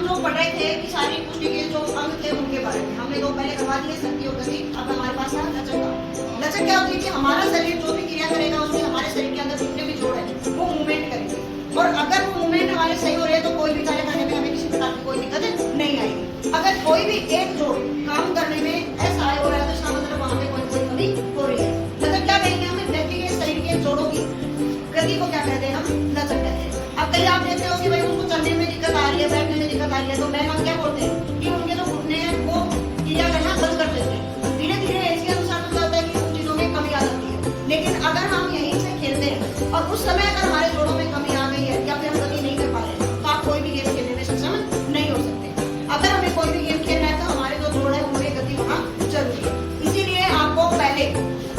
लोग पढ़ रहे थे कि शारीरिक पुष्टि के जो अंग थे उनके बारे में हमने तो पहले करवा दिए, शक्ति और गति। अब हमारे पास है लचक का। लचक क्या होती है कि हमारा शरीर जो भी क्रिया करेगा उसमें हमारे शरीर के अंदर जितने भी जोड़ है वो मूवमेंट करेंगे, और अगर वो मूवमेंट हमारे सही हो रहे हैं तो कोई भी कार्य करने में हमें किसी प्रकार की कोई दिक्कत नहीं आएगी। अगर कोई भी एक जोड़ काम करने में असहाय हो रहा है तो इसका मतलब वहां पे कोई कमी हो रही है। लचक क्या कहेंगे हम? व्यक्ति के शरीर के जोड़ों की गति को क्या कहते हैं? हम लचक कहते हैं। अब कहीं आप देखते हो कि भाई उसको चलने में दिक्कत आ रही है, बैठने में दिक्कत आ रही है, तो मैम हम क्या बोलते हैं कि उनके जो घुटने हैं वो क्रिया करना बंद कर देते हैं। धीरे धीरे एज के अनुसार तो होता है कि उन चीजों में कमी आ जाती है, लेकिन अगर हम यहीं से खेलते हैं और उस समय अगर हमारे जोड़ों में कमी आ गई है या फिर हम गति नहीं कर पा रहे हैं तो आप कोई भी गेम खेलने में सक्षम नहीं हो सकते। अगर हमें कोई भी गेम खेलना है तो हमारे जो जोड़ है उनमें गति होना जरूरी है। इसीलिए आपको पहले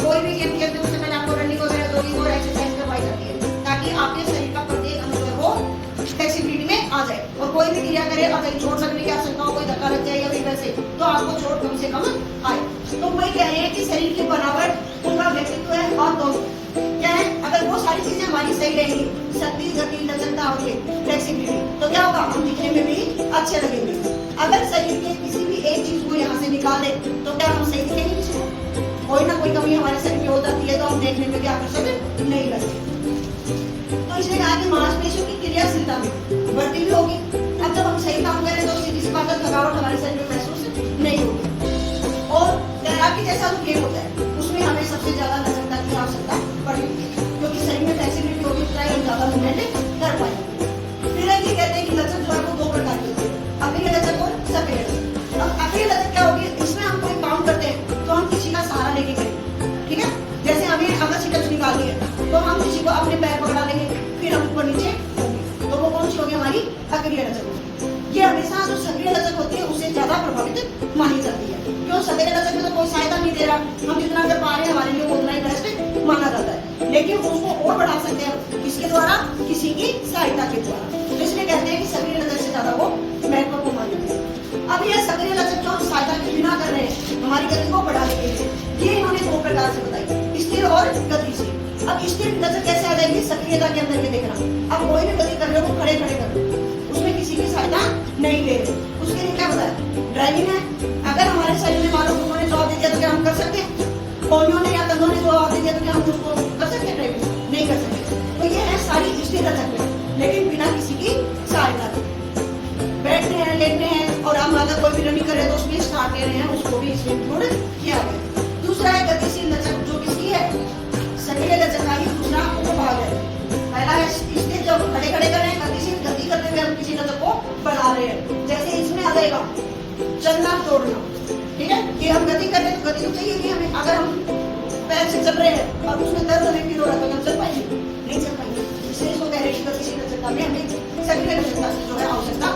कोई भी गेम खेलते उससे पहले आपको रनिंग वगैरह जॉगिंग और एक्सरसाइज करवाई जाती है ताकि आपके शरीर का प्रत्येक अंग वो फ्लेक्सिबिलिटी में आ जाए, और कोई भी क्रिया करे और कहीं चोट लगने की आशंका हो, कोई धक्का लग जाए या फिर वैसे तो आपको चोट कम से कम आए। तो वही कह रहे हैं कि शरीर की बनावट, उनका व्यक्तित्व है और दोनों क्या है, अगर वो सारी चीजें हमारी सही रहेंगी, शक्ति, गति, लचकता और फ्लेक्सिबिलिटी, तो क्या होगा? हम दिखने में भी अच्छे लगेंगे। अगर शरीर के किसी भी एक चीज को यहाँ से निकाल दे तो क्या हम सही दिखेंगे? किसी को कोई ना कोई कमी हमारे शरीर में हो जाती है तो हम देखने में भी आकर्षक नहीं लगते। तो इसने कहा कि मांसपेशियों की क्रियाशीलता में वृद्धि भी होगी। अब जब हम सही काम करें तो सीधी सी बात है, थकावट हमारे शरीर में महसूस नहीं होगी। और तैराकी जैसा जो खेल होता है उसमें हमें सबसे ज्यादा लचकता की आवश्यकता पड़ेगी, क्योंकि शरीर में फ्लेक्सिबिलिटी होगी तो हम ज्यादा मूवमेंट कर पाएंगे। फिर ये कहते हैं कि लचक जो है वो दो प्रकार की होती है, अक्रिय लचक और सक्रिय लचक। अब अक्रिय लचक क्या होगी? इसमें हम कोई काम करते हैं तो हम किसी का सहारा लेके करेंगे, ठीक है? जैसे हमें अगर सिकच निकालनी है तो हम किसी को अपने पैर पकड़ा लेंगे, फिर हम ऊपर नीचे होंगे, तो वो कौन सी होगी? हमारी अक्रिय लचक होगी। ये हमेशा जो सक्रिय लचक होती है उससे ज्यादा प्रभावित मानी जाती है, क्यों? सक्रिय लचक में तो कोई सहायता नहीं दे रहा, हम जितना कर पा रहे हैं हमारे लिए उतना ही बेस्ट माना जाता है, लेकिन उसको और बढ़ा सकते हैं किसके द्वारा? किसी की सहायता के द्वारा। तो इसलिए कहते हैं कि सक्रिय लचक से ज्यादा वो महत्वपूर्ण मानी जाती है। अब ये सक्रिय लचक जो सहायता के बिना कर रहे हैं हमारी गति को बढ़ाने के लिए, ये इन्होंने दो प्रकार से बताई, स्थिर और गतिशील। अब स्थिर लचक कैसे आ जाएगी? सक्रियता के अंदर के देखना, अब कोई भी गति कर रहे हो खड़े खड़े कर रहे हो, उसमें किसी की सहायता नहीं ले रहे, उसके लिए क्या बताया? ड्राइविंग है। अगर हमारे शरीर में मानो उन्होंने जवाब दे दिया तो क्या हम कर सकते हैं? पोलियो ने या कंधों ने जवाब दे दिया तो क्या हम उसको कर सकते हैं? ड्राइविंग नहीं कर सकते। तो ये है सारी स्थिर लचक में, लेकिन बिना किसी की सहायता के बैठते हैं, लेटते हैं, और हम अगर कोई भी रनिंग कर रहे हैं तो उसमें स्टार्ट ले रहे हैं, उसको भी इसमें इंक्लूड किया गया। दूसरा है गतिशील लचक, जो किसकी है? सक्रिय लचक का ही दूसरा उपभाग है। पहला है स्थिर, जब खड़े खड़े कर रहे हैं, गतिशील, गति करते हुए हम किसी लचक को बढ़ा रहे हैं। जैसे इसमें आ जाएगा चलना दौड़ना, ठीक है? कि हम गति कर रहे हैं तो गति तो चाहिए कि हमें, अगर हम पैर से चल रहे हैं और उसमें दर्द होने की जरूरत है तो हम चल पाएंगे? नहीं चल पाएंगे। इसलिए इसको कह रहे हैं कि गतिशील लचकता में हमें सक्रिय लचकता से जो है आवश्यकता